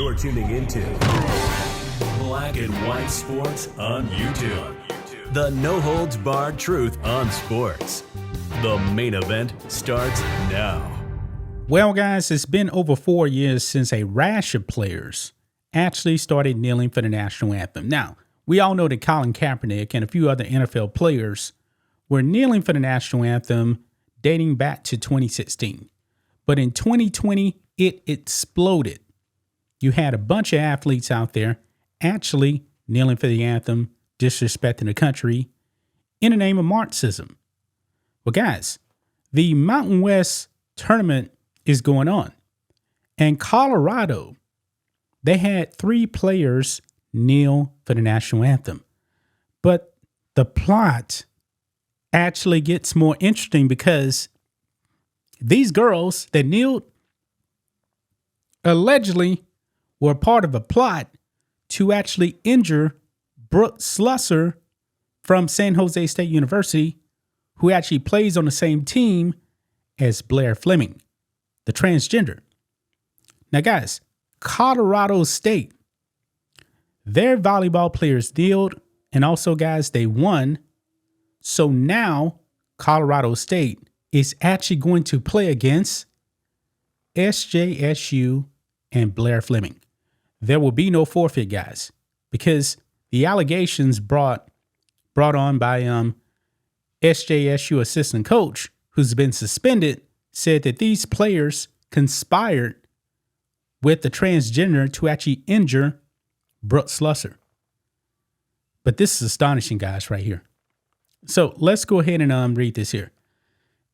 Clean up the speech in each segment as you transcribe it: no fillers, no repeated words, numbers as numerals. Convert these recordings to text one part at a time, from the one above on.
You're tuning into Black and White Sports on YouTube. The no-holds-barred truth on sports. The main event starts now. Well, guys, it's been over 4 years since a rash of players actually started kneeling for the national anthem. Now, we all know that Colin Kaepernick and a few other NFL players were kneeling for the national anthem dating back to 2016. But in 2020, it exploded. You had a bunch of athletes out there actually kneeling for the anthem, disrespecting the country in the name of Marxism. Well, guys, the Mountain West Tournament is going on. And Colorado, they had 3 players kneel for the national anthem. But the plot actually gets more interesting because these girls that kneeled allegedly were part of a plot to actually injure Brooke Slusser from San Jose State University, who actually plays on the same team as Blair Fleming, the transgender. Now, guys, Colorado State, their volleyball players kneeled, and also, guys, they won. So now Colorado State is actually going to play against SJSU and Blair Fleming. There will be no forfeit, guys, because the allegations brought on by SJSU assistant coach, who's been suspended, said that these players conspired with the transgender to actually injure Brooke Slusser. But this is astonishing, guys, right here. So let's go ahead and read this here.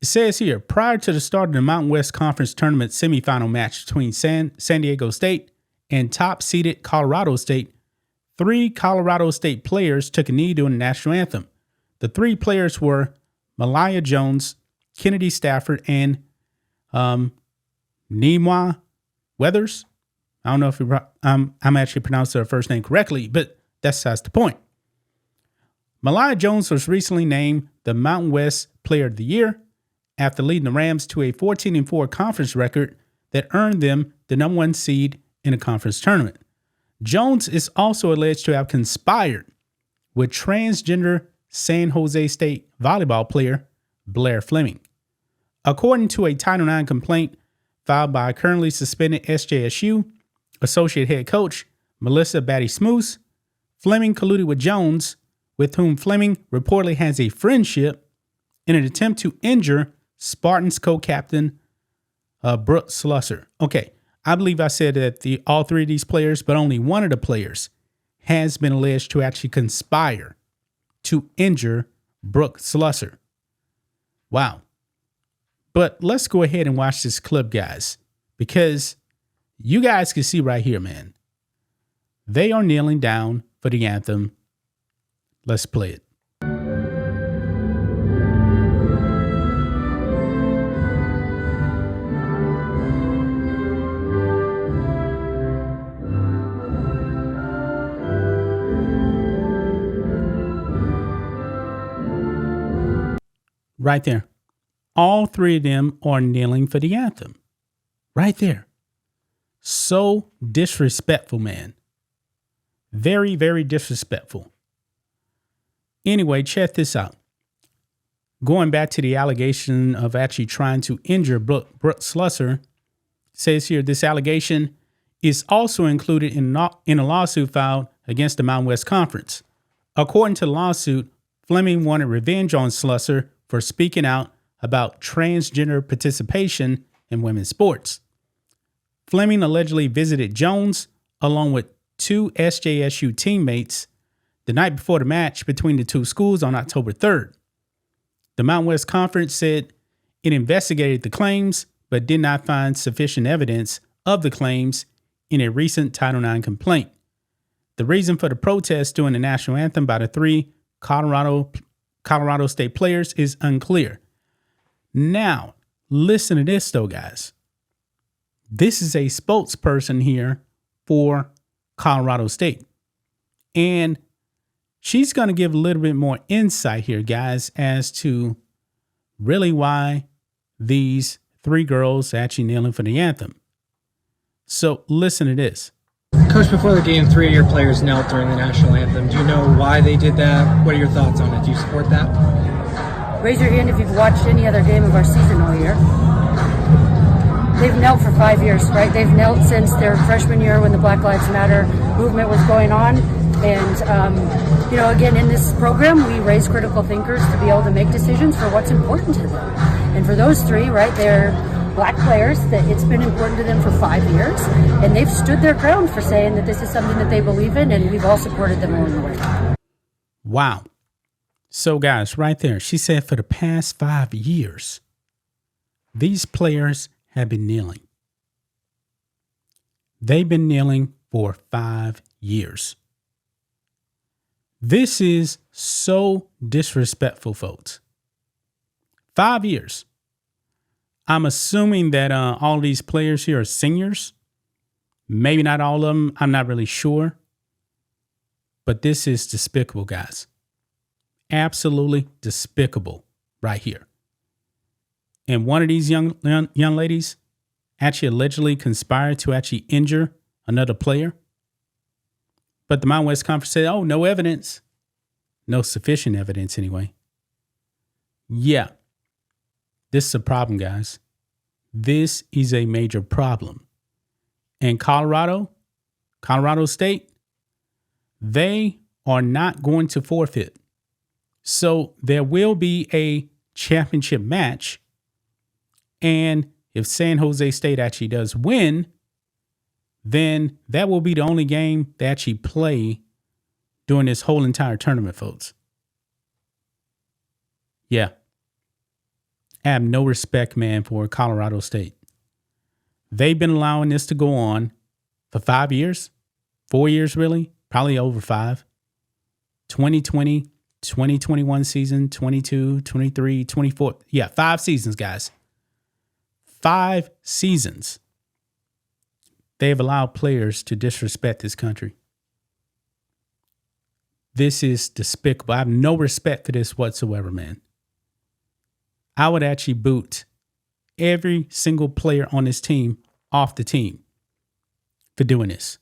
It says here, prior to the start of the Mountain West Conference Tournament semifinal match between San Diego State and top-seeded Colorado State, 3 Colorado State players took a knee during the national anthem. The 3 players were Malaya Jones, Kennedy Stafford, and Nima Weathers. I don't know if I'm actually pronouncing her first name correctly, but that's the point. Malaya Jones was recently named the Mountain West Player of the Year after leading the Rams to a 14-4 conference record that earned them the number 1 seed in a conference tournament. Jones is also alleged to have conspired with transgender San Jose State volleyball player Blair Fleming. According to a Title IX complaint filed by currently suspended SJSU associate head coach Melissa Batty Smoose, Fleming colluded with Jones, with whom Fleming reportedly has a friendship, in an attempt to injure Spartans co-captain Brooke Slusser. Okay, I believe I said that all 3 of these players, but only one of the players has been alleged to actually conspire to injure Brooke Slusser. Wow. But let's go ahead and watch this clip, guys, because you guys can see right here, man. They are kneeling down for the anthem. Let's play it. Right there. All 3 of them are kneeling for the anthem. Right there. So disrespectful, man. Very, very disrespectful. Anyway, check this out. Going back to the allegation of actually trying to injure Brooke Slusser, says here this allegation is also included in a lawsuit filed against the Mountain West Conference. According to the lawsuit, Fleming wanted revenge on Slusser for speaking out about transgender participation in women's sports. Fleming allegedly visited Jones along with 2 SJSU teammates the night before the match between the 2 schools on October 3rd. The Mountain West Conference said it investigated the claims, but did not find sufficient evidence of the claims in a recent Title IX complaint. The reason for the protest during the national anthem by the 3 Colorado State players is unclear. Now, listen to this though, guys. This is a spokesperson here for Colorado State. And she's going to give a little bit more insight here, guys, as to really why these 3 girls actually kneeling for the anthem. So listen to this. Coach, before the game, 3 of your players knelt during the national anthem. Do you know why they did that? What are your thoughts on it? Do you support that? Raise your hand if you've watched any other game of our season all year. They've knelt for 5 years, right? They've knelt since their freshman year when the Black Lives Matter movement was going on. And, again, in this program, we raise critical thinkers to be able to make decisions for what's important to them. And for those 3, right, they're Black players that it's been important to them for 5 years, and they've stood their ground for saying that this is something that they believe in, and we've all supported them along the way. Wow. So, guys, right there, she said for the past 5 years, these players have been kneeling. They've been kneeling for 5 years. This is so disrespectful, folks. 5 years. I'm assuming that all these players here are seniors. Maybe not all of them. I'm not really sure. But this is despicable, guys. Absolutely despicable right here. And one of these young ladies actually allegedly conspired to actually injure another player. But the Mountain West Conference said, oh, no evidence. No sufficient evidence anyway. Yeah. This is a problem, guys. This is a major problem. And Colorado State, they are not going to forfeit. So there will be a championship match. And if San Jose State actually does win, then that will be the only game they actually play during this whole entire tournament, folks. Yeah. I have no respect, man, for Colorado State. They've been allowing this to go on for 5 years, 4 years, really, probably over 5. 2020, 2021 season, 22, 23, 24. Yeah, 5 seasons, guys. 5 seasons. They have allowed players to disrespect this country. This is despicable. I have no respect for this whatsoever, man. I would actually boot every single player on this team off the team for doing this.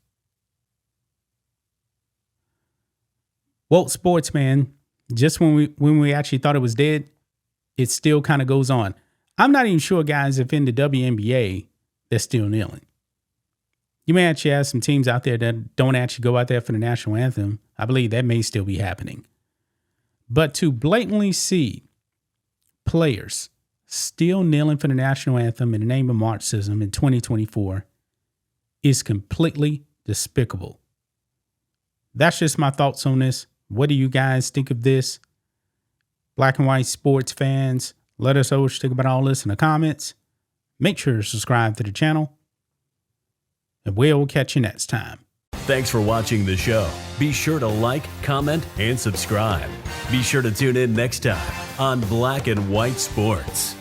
Well, sports, man, just when we actually thought it was dead, it still kind of goes on. I'm not even sure, guys, if in the WNBA, they're still kneeling. You may actually have some teams out there that don't actually go out there for the national anthem. I believe that may still be happening. But to blatantly see players still kneeling for the national anthem in the name of Marxism in 2024 is completely despicable. That's just my thoughts on this. What do you guys think of this? Black and white sports fans, let us know what you think about all this in the comments. Make sure to subscribe to the channel. And we'll catch you next time. Thanks for watching the show. Be sure to like, comment, and subscribe. Be sure to tune in next time on Black and White Sports.